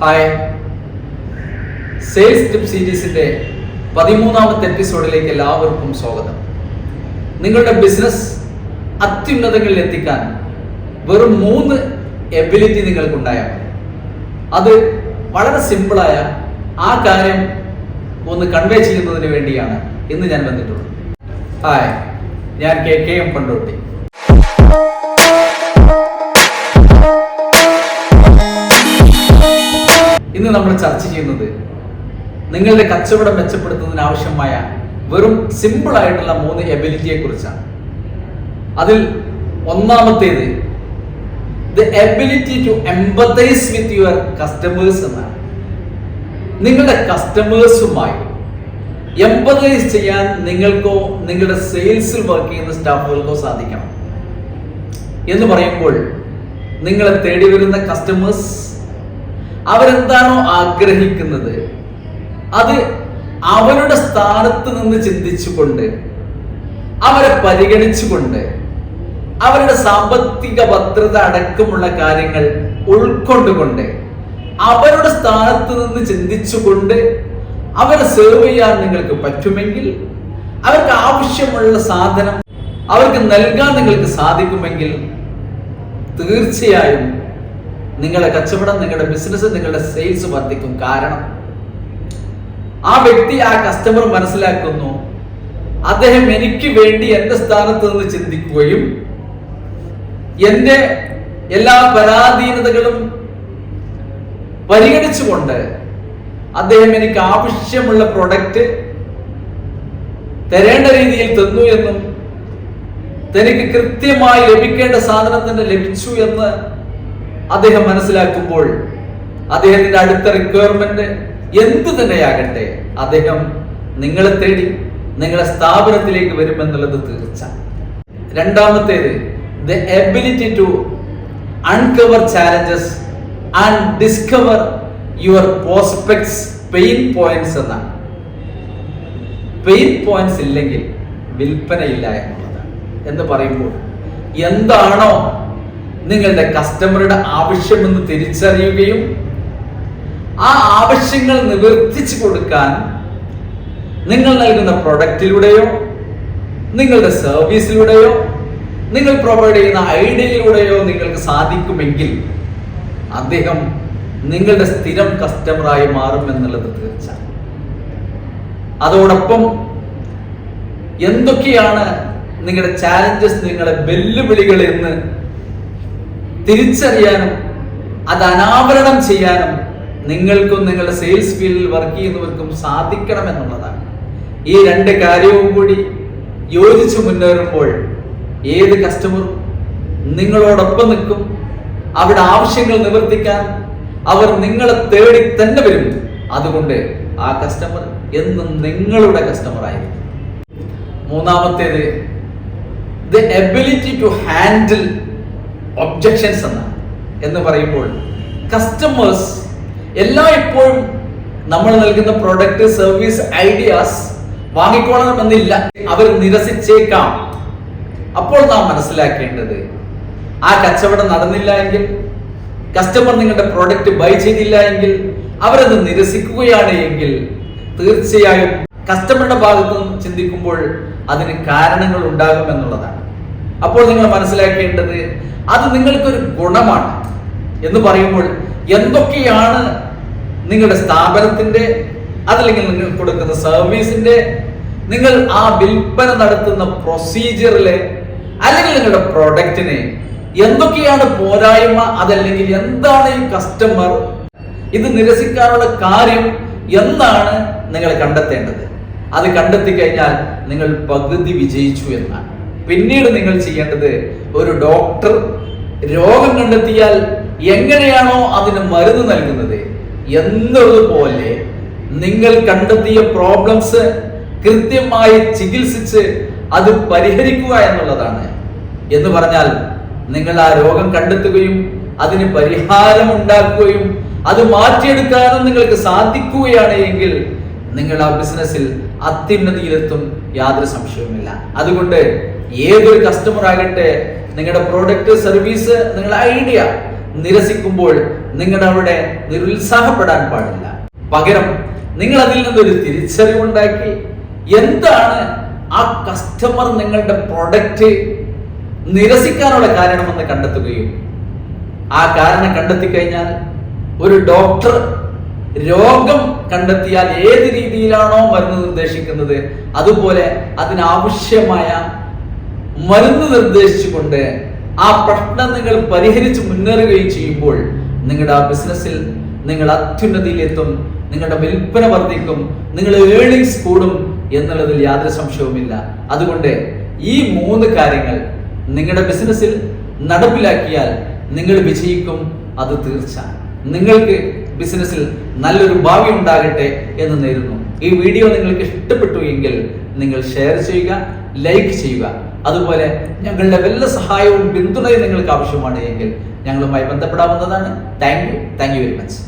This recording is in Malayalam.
ഹായ്, സെയിൽസ് ടിപ്പ് സീരീസിന്റെ 13ാമത്തെ എപ്പിസോഡിലേക്ക് എല്ലാവർക്കും സ്വാഗതം. നിങ്ങളുടെ ബിസിനസ് അത്യുന്നതങ്ങളിൽ എത്തിക്കാൻ വെറും 3 എബിലിറ്റി നിങ്ങൾക്കുണ്ടായാൽ മതി. അത് വളരെ സിമ്പിളായ ആ കാര്യം ഒന്ന് കൺവേ ചെയ്യുന്നതിന് വേണ്ടിയാണ് ഇന്ന് ഞാൻ വന്നിട്ടുള്ളത്. ഹായ്, ഞാൻ KM പണ്ടോട്ടി. ഇന്ന് നമ്മൾ ചർച്ച ചെയ്യുന്നത് നിങ്ങളുടെ കച്ചവടം മെച്ചപ്പെടുത്തുന്നതിന് ആവശ്യമായ വെറും സിമ്പിൾ ആയിട്ടുള്ള 3 എബിലിറ്റിയെ കുറിച്ചാണ്. അതിൽ ഒന്നാമത്തേത് the ability to empathise with your customers എന്നാണ്. നിങ്ങളുടെ കസ്റ്റമേഴ്സുമായി എംപത്തൈസ് ചെയ്യാൻ നിങ്ങൾക്കോ നിങ്ങളുടെ സെയിൽസിൽ വർക്ക് ചെയ്യുന്ന സ്റ്റാഫുകൾക്കോ സാധിക്കണം. എന്ന് പറയുമ്പോൾ നിങ്ങളെ തേടി വരുന്ന കസ്റ്റമേഴ്സ് അവരെന്താണോ ആഗ്രഹിക്കുന്നത് അത് അവരുടെ സ്ഥാനത്ത് നിന്ന് ചിന്തിച്ചുകൊണ്ട്, അവരെ പരിഗണിച്ചുകൊണ്ട്, അവരുടെ സാമ്പത്തിക ഭദ്രത അടക്കമുള്ള കാര്യങ്ങൾ ഉൾക്കൊണ്ടുകൊണ്ട്, അവരുടെ സ്ഥാനത്ത് നിന്ന് ചിന്തിച്ചുകൊണ്ട് അവരെ സെർവ് ചെയ്യാൻ നിങ്ങൾക്ക് പറ്റുമെങ്കിൽ, അവർക്ക് ആവശ്യമുള്ള സാധനം അവർക്ക് നൽകാൻ നിങ്ങൾക്ക് സാധിക്കുമെങ്കിൽ തീർച്ചയായും നിങ്ങളുടെ കച്ചവടം, നിങ്ങളുടെ ബിസിനസ്, നിങ്ങളുടെ സെയിൽസ് വർദ്ധിക്കും. കാരണം ആ വ്യക്തി, ആ കസ്റ്റമർ മനസ്സിലാക്കുന്നു അദ്ദേഹം എനിക്ക് വേണ്ടി എന്റെ സ്ഥാനത്ത് നിന്ന് ചിന്തിക്കുകയും എന്റെ എല്ലാ പരാധീനതകളും പരിഗണിച്ചുകൊണ്ട് അദ്ദേഹം എനിക്ക് ആവശ്യമുള്ള പ്രൊഡക്റ്റ് തരേണ്ട രീതിയിൽ തന്നു എന്നും തനിക്ക് കൃത്യമായി ലഭിക്കേണ്ട സാധനം തന്നെ ലഭിച്ചു എന്ന് അദ്ദേഹം മനസ്സിലാക്കുമ്പോൾ അദ്ദേഹത്തിന്റെ അടുത്ത റിക്വയർമെന്റ് എന്ത് തന്നെയാകട്ടെ അദ്ദേഹം നിങ്ങളെ തേടി നിങ്ങളുടെ സ്ഥാപനത്തിലേക്ക് വരുമെന്നുള്ളത് തീർച്ച. രണ്ടാമത്തേത് the ability to uncover challenges and discover your prospects pain points എന്നാണ്. പെയിൻ പോയിന്റ്സ് ഇല്ലെങ്കിൽ വിൽപ്പനയില്ല എന്നുള്ളതാണ്. എന്ന് പറയുമ്പോൾ എന്താണോ നിങ്ങളുടെ കസ്റ്റമറുടെ ആവശ്യമെന്ന് തിരിച്ചറിയുകയും ആ ആവശ്യങ്ങൾ നിവർത്തിച്ചു കൊടുക്കാൻ നിങ്ങൾ നൽകുന്ന പ്രൊഡക്റ്റിലൂടെയോ നിങ്ങളുടെ സർവീസിലൂടെയോ നിങ്ങൾ പ്രൊവൈഡ് ചെയ്യുന്ന ഐഡിയയിലൂടെയോ നിങ്ങൾക്ക് സാധിക്കുമെങ്കിൽ അദ്ദേഹം നിങ്ങളുടെ സ്ഥിരം കസ്റ്റമറായി മാറും എന്നുള്ളത് തീർച്ച. അതോടൊപ്പം എന്തൊക്കെയാണ് നിങ്ങളുടെ ചാലഞ്ചസ്, നിങ്ങളുടെ വെല്ലുവിളികൾ എന്ന് തിരിച്ചറിയാനും അത് അനാവരണം ചെയ്യാനും നിങ്ങൾക്കും നിങ്ങളുടെ സെയിൽസ് ഫീൽഡിൽ വർക്ക് ചെയ്യുന്നവർക്കും സാധിക്കണം എന്നുള്ളതാണ്. ഈ 2 കാര്യവും കൂടി യോജിച്ച് മുന്നേറുമ്പോൾ ഏത് കസ്റ്റമറും നിങ്ങളോടൊപ്പം നിൽക്കും. അവരുടെ ആവശ്യങ്ങൾ നിവർത്തിക്കാൻ അവർ നിങ്ങളെ തേടി തന്നെ വരും. അതുകൊണ്ട് ആ കസ്റ്റമർ എന്നും നിങ്ങളുടെ കസ്റ്റമർ ആയിരിക്കും. മൂന്നാമത്തേത് the ability to handle objections എന്ന് പറയുമ്പോൾ കസ്റ്റമേഴ്സ് എല്ലായ്പ്പോഴും നമ്മൾ നൽകുന്ന പ്രൊഡക്റ്റ്, സർവീസ്, ഐഡിയാസ് വാങ്ങിക്കോളണമെന്നില്ല. അവർ നിരസിച്ചേക്കാം. അപ്പോൾ നാം മനസ്സിലാക്കേണ്ടത് ആ കച്ചവടം നടന്നില്ല എങ്കിൽ, കസ്റ്റമർ നിങ്ങളുടെ പ്രോഡക്റ്റ് ബൈ ചെയ്തില്ല എങ്കിൽ, അവരത് നിരസിക്കുകയാണ് എങ്കിൽ തീർച്ചയായും കസ്റ്റമറുടെ ഭാഗത്ത് നിന്ന് ചിന്തിക്കുമ്പോൾ അതിന് കാരണങ്ങൾ ഉണ്ടാകും എന്നുള്ളതാണ്. അപ്പോൾ നിങ്ങൾ മനസ്സിലാക്കേണ്ടത് അത് നിങ്ങൾക്കൊരു ഗുണമാണ്. എന്ന് പറയുമ്പോൾ എന്തൊക്കെയാണ് നിങ്ങളുടെ സ്ഥാപനത്തിന്റെ, അതല്ലെങ്കിൽ നിങ്ങൾ കൊടുക്കുന്ന സർവീസിന്റെ, നിങ്ങൾ ആ വിൽപ്പന നടത്തുന്ന പ്രൊസീജിയറിലെ, അല്ലെങ്കിൽ നിങ്ങളുടെ പ്രൊഡക്റ്റിനെ എന്തൊക്കെയാണ് പോരായ്മ, അതല്ലെങ്കിൽ എന്താണ് ഈ കസ്റ്റമർ ഇത് നിരസിക്കാനുള്ള കാര്യം എന്നാണ് നിങ്ങൾ കണ്ടെത്തേണ്ടത്. അത് കണ്ടെത്തി കഴിഞ്ഞാൽ നിങ്ങൾ പകുതി വിജയിച്ചു എന്നാണ്. പിന്നീട് നിങ്ങൾ ചെയ്യേണ്ടത്, ഒരു ഡോക്ടർ രോഗം കണ്ടെത്തിയാൽ എങ്ങനെയാണോ അതിന് മരുന്ന് നൽകുന്നത് എന്നതുപോലെ നിങ്ങൾ കണ്ടെത്തിയ പ്രോബ്ലംസ് കൃത്യമായി ചികിത്സിച്ച് അത് പരിഹരിക്കുക എന്നുള്ളതാണ്. എന്ന് പറഞ്ഞാൽ നിങ്ങൾ ആ രോഗം കണ്ടെത്തുകയും അതിന് പരിഹാരം ഉണ്ടാക്കുകയും അത് മാറ്റിയെടുക്കാനും നിങ്ങൾക്ക് സാധിക്കുകയാണ് എങ്കിൽ നിങ്ങൾ ആ ബിസിനസ്സിൽ അത്യുന്നതിയിലെത്തും, യാതൊരു സംശയവുമില്ല. അതുകൊണ്ട് ഏതൊരു കസ്റ്റമർ ആകട്ടെ, നിങ്ങളുടെ പ്രോഡക്റ്റ്, സർവീസ്, നിങ്ങളുടെ ഐഡിയ നിരസിക്കുമ്പോൾ നിങ്ങളുടെ അവിടെ നിരുത്സാഹപ്പെടാൻ പാടില്ല. പകരം നിങ്ങൾ അതിൽ നിന്നൊരു തിരിച്ചറിവുണ്ടാക്കി എന്താണ് ആ കസ്റ്റമർ നിങ്ങളുടെ പ്രൊഡക്റ്റ് നിരസിക്കാനുള്ള കാരണമെന്ന് കണ്ടെത്തുകയും ആ കാരണം കണ്ടെത്തി കഴിഞ്ഞാൽ ഒരു ഡോക്ടർ രോഗം കണ്ടെത്തിയാൽ ഏത് രീതിയിലാണോ മരുന്ന് നിർദ്ദേശിക്കുന്നത് അതുപോലെ അതിനാവശ്യമായ മരുന്ന് നിർദ്ദേശിച്ചുകൊണ്ട് ആ പ്രശ്നം നിങ്ങൾ പരിഹരിച്ച് മുന്നേറുകയും ചെയ്യുമ്പോൾ നിങ്ങളുടെ ആ ബിസിനസ്സിൽ നിങ്ങൾ അത്യുന്നതിയിലെത്തും, നിങ്ങളുടെ വിൽപ്പന വർദ്ധിക്കും, നിങ്ങളുടെ ഏർണിങ്സ് കൂടും എന്നുള്ളതിൽ യാതൊരു സംശയവുമില്ല. അതുകൊണ്ട് ഈ 3 കാര്യങ്ങൾ നിങ്ങളുടെ ബിസിനസ്സിൽ നടപ്പിലാക്കിയാൽ നിങ്ങൾ വിജയിക്കും, അത് തീർച്ച. നിങ്ങൾക്ക് ബിസിനസ്സിൽ നല്ലൊരു ഭാവി ഉണ്ടാകട്ടെ എന്ന് നേരുന്നു. ഈ വീഡിയോ നിങ്ങൾക്ക് ഇഷ്ടപ്പെട്ടു എങ്കിൽ നിങ്ങൾ ഷെയർ ചെയ്യുക, ലൈക്ക് ചെയ്യുക. അതുപോലെ ഞങ്ങളുടെ വല്ല സഹായവും പിന്തുണയും നിങ്ങൾക്ക് ആവശ്യമാണ് എങ്കിൽ ഞങ്ങളുമായി ബന്ധപ്പെടാവുന്നതാണ്. Thank you very much.